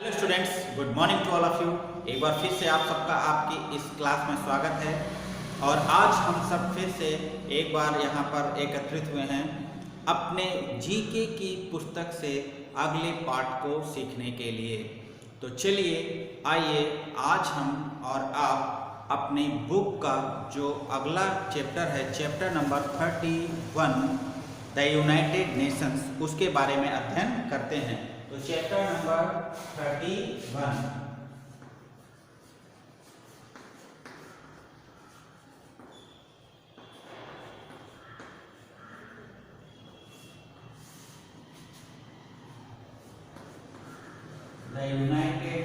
Hello students, good morning to all of you. एक बार फिर से आप सबका आपकी इस क्लास में स्वागत है। और आज हम सब फिर से एक बार यहाँ पर एकत्रित हुए हैं अपने जीके की पुस्तक से अगले पाठ को सीखने के लिए। तो चलिए आइए आज हम और आप अपनी बुक का जो अगला चैप्टर है, chapter number 31 the United Nations, उसके बारे में अध्ययन करते हैं। तो chapter number 31, the United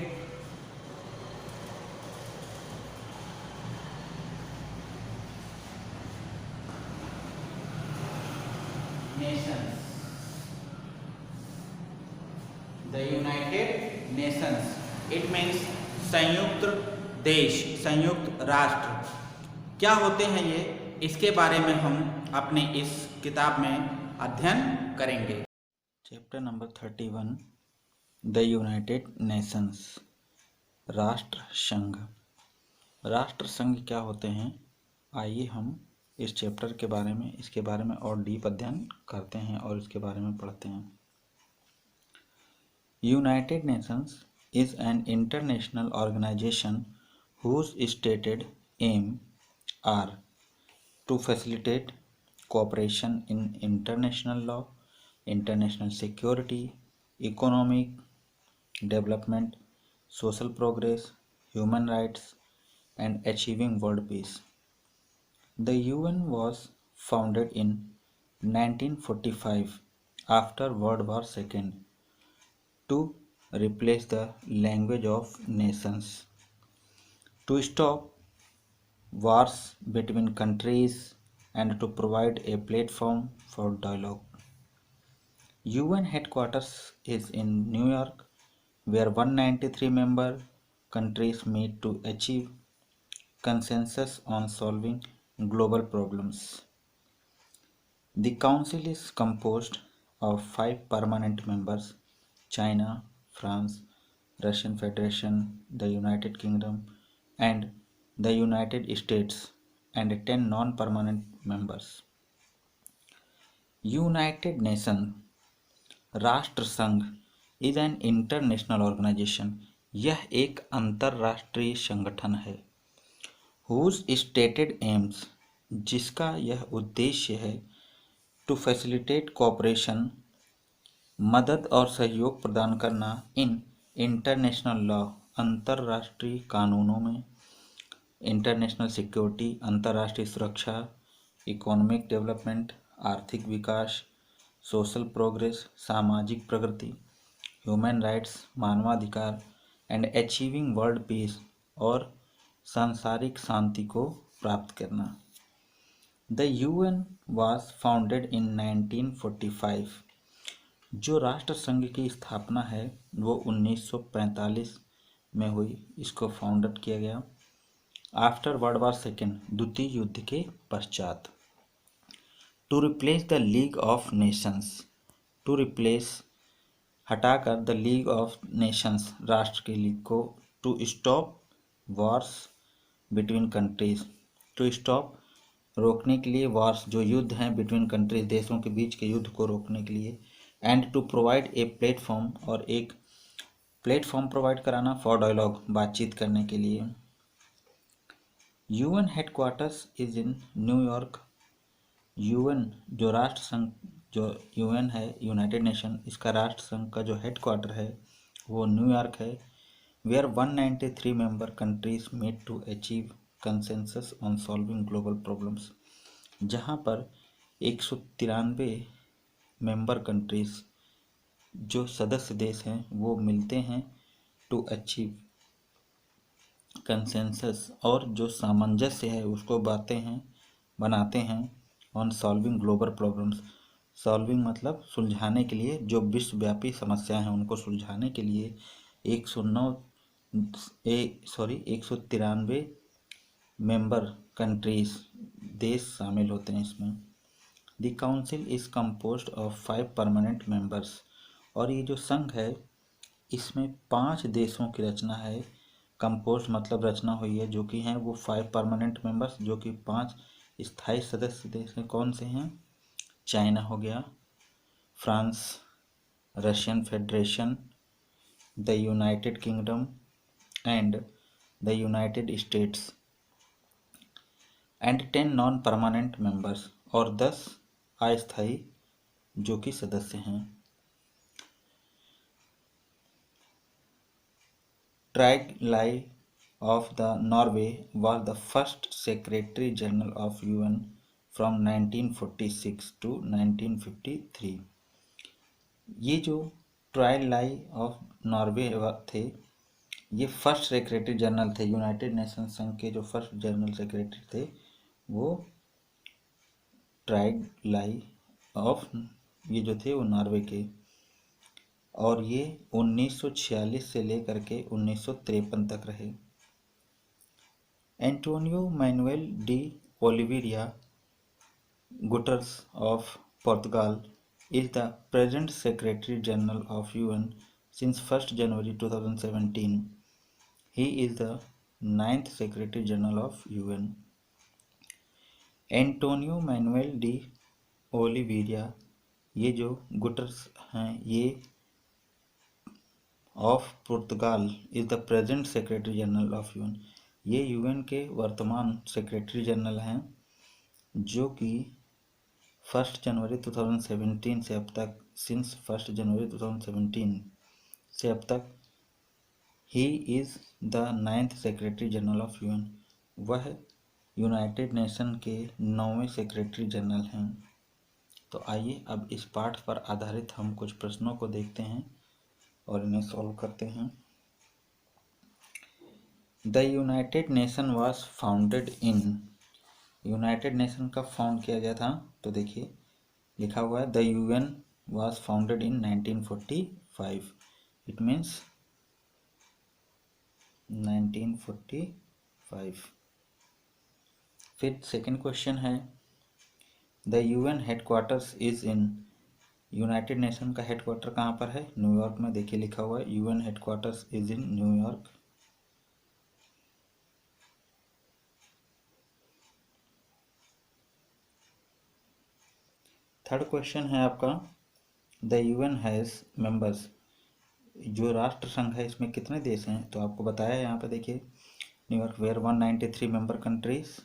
Nations. The United Nations it means संयुक्त देश, संयुक्त राष्ट्र। क्या होते हैं ये, इसके बारे में हम अपने इस किताब में अध्ययन करेंगे। Chapter number 31, the United Nations, राष्ट्र संघ। राष्ट्र संघ क्या होते हैं, आइए हम इस चैप्टर के बारे में, इसके बारे में और डीप अध्ययन करते हैं और इसके बारे में पढ़ते हैं। United Nations is an international organization whose stated aim are to facilitate cooperation in international law, international security, economic development, social progress, human rights, and achieving world peace. The UN was founded in 1945 after World War II to replace the language of nations, to stop wars between countries, and to provide a platform for dialogue. UN headquarters is in New York, where 193 member countries meet to achieve consensus on solving global problems. The council is composed of 5 permanent members: China, France, Russian Federation, the United Kingdom, and the United States, and 10 non-permanent members. United Nations, राष्ट्र संघ, is an international organisation, यह एक अंतरराष्ट्रीय संगठन है। Whose stated AIIMS, जिसका यह उद्देश्य है, टू फैसिलिटेट कोऑपरेशन, मदद और सहयोग प्रदान करना, इन इंटरनेशनल लॉ, अंतर्राष्ट्रीय कानूनों में, इंटरनेशनल सिक्योरिटी, अंतर्राष्ट्रीय सुरक्षा, इकोनॉमिक डेवलपमेंट, आर्थिक विकास, सोशल प्रोग्रेस, सामाजिक प्रगति, ह्यूमन राइट्स, मानवाधिकार, एंड अचीविंग वर्ल्ड पीस, और सांसारिक शांति को प्राप्त करना। The UN was founded in 1945, जो राष्ट्र संघ की स्थापना है वो 1945 में हुई, इसको फाउंडेड किया गया आफ्टर वर्ल्ड वॉर सेकेंड, द्वितीय युद्ध के पश्चात। To replace the league of nations, to replace हटाकर, द लीग ऑफ नेशंस, राष्ट्र के लीग को, to stop wars between countries, to stop, रोकने के लिए, वार्स जो युद्ध हैं बिटवीन कंट्रीज, देशों के बीच के युद्ध को रोकने के लिए, and to provide a platform, और एक प्लेटफॉर्म प्रोवाइड कराना फॉर डायलॉग, बातचीत करने के लिए। UN headquarters is in New York, UN जो राष्ट्र संघ, जो UN है, यूनाइटेड नेशन, इसका राष्ट्र संघ का जो हेडक्वार्टर है वो न्यूयॉर्क है। Where 193 member countries met to achieve consensus on solving global problems, जहाँ पर 193 मेंबर कंट्रीज जो सदस्य देश हैं वो मिलते हैं टू अचीव कंसेंसस, और जो सामंजस्य है उसको बनाते हैं on solving global problems, solving मतलब सुलझाने के लिए, जो विश्वव्यापी समस्याएं हैं उनको सुलझाने के लिए 193 मेंबर कंट्रीज, देश शामिल होते हैं इसमें। The council is composed of 5 permanent members, और ये जो संघ है इसमें 5 देशों की रचना है। कंपोज मतलब रचना हुई है, जो कि हैं वो 5 परमानेंट मेंबर्स, जो कि 5 स्थायी सदस्य देश हैं। कौन से हैं? चाइना हो गया, France, Russian Federation, the United Kingdom and the United states, and 10 non permanent members, और 10 अस्थायी जो कि सदस्य हैं। ट्राइगलाई of the Norway was the first Secretary General of UN from 1946 to 1953। ये जो ट्राइलाई ऑफ नॉर्वे थे, ये फर्स्ट सेक्रेटरी जनरल थे यूनाइटेड नेशन संघ के। जो फर्स्ट जनरल सेक्रेटरी थे वो ट्राइलाई ऑफ, ये जो थे वो नॉर्वे के, और ये 1946 से लेकर के 1953 तक रहे। Antonio Manuel de Oliveira Guterres of Portugal is the present Secretary General of UN since 1st January 2017. He is the 9th Secretary General of UN. Antonio Manuel de Oliveira, ये जो गुटर्स हैं, ये of Portugal is the present secretary general of UN. ये UN के वर्तमान secretary general हैं, जो कि 1 जनवरी 2017 से अब तक, सिंस 1 जनवरी 2017 से अब तक, he is the 9th secretary general of UN. वह यूनाइटेड नेशन के 9वें सेक्रेटरी जनरल हैं। तो आइए अब इस पाठ पर आधारित हम कुछ प्रश्नों को देखते हैं और इन्हें सॉल्व करते हैं। The United nation was founded in, United nation कब फाउंड किया गया था? तो देखिए लिखा हुआ है the UN was founded in 1945। It means 1945। फिर सेकंड क्वेश्चन है the UN headquarters is in, United nation का हेडक्वार्टर कहाँ पर है? न्यूयॉर्क में। देखिए लिखा हुआ है UN headquarters is in New York. Third question है आपका द यूएन हैज़ मेंबर्स, जो राष्ट्र संघ है इसमें कितने देश हैं? तो आपको बताया है यहाँ पे, देखिए न्यूयॉर्क वेयर 193 मेंबर कंट्रीज,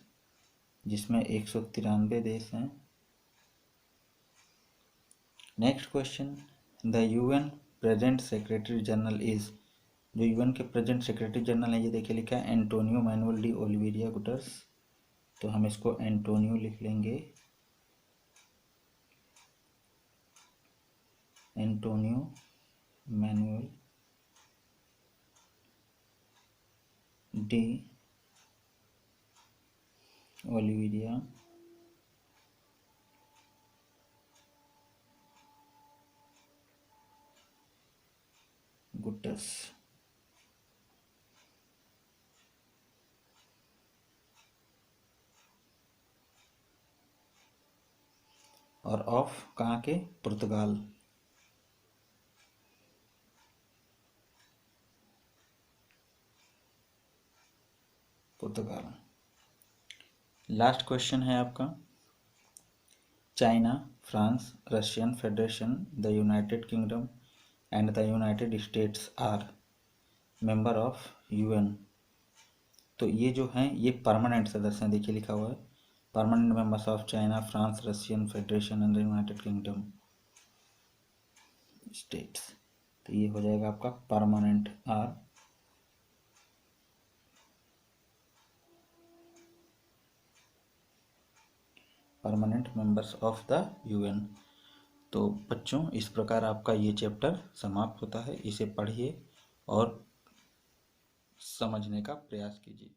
जिसमें 193 देश हैं। Next question the UN present secretary general is, जो यूएन के प्रेजेंट सेक्रेटरी जनरल है, ये देखिए लिखा है एंटोनियो मैनुएल डी ओलिवेरा गुटर्स। तो हम इसको एंटोनियो लिख लेंगे, एंटोनियो मैनुएल डी ओलिवेरा गुटर्स। और ऑफ कहाँ के? पुर्तगाल। पुर्तगाल। लास्ट क्वेश्चन है आपका China, France, Russian Federation, the United Kingdom and the United States are member of UN. तो ये जो हैं ये परमानेंट सदस्य हैं। देखिए लिखा हुआ है permanent members of China, France, Russian Federation and the United Kingdom States. तो ये हो जाएगा आपका permanent are. Permanent members of the UN. तो बच्चों इस प्रकार आपका ये चैप्टर समाप्त होता है। इसे पढ़िए और समझने का प्रयास कीजिए।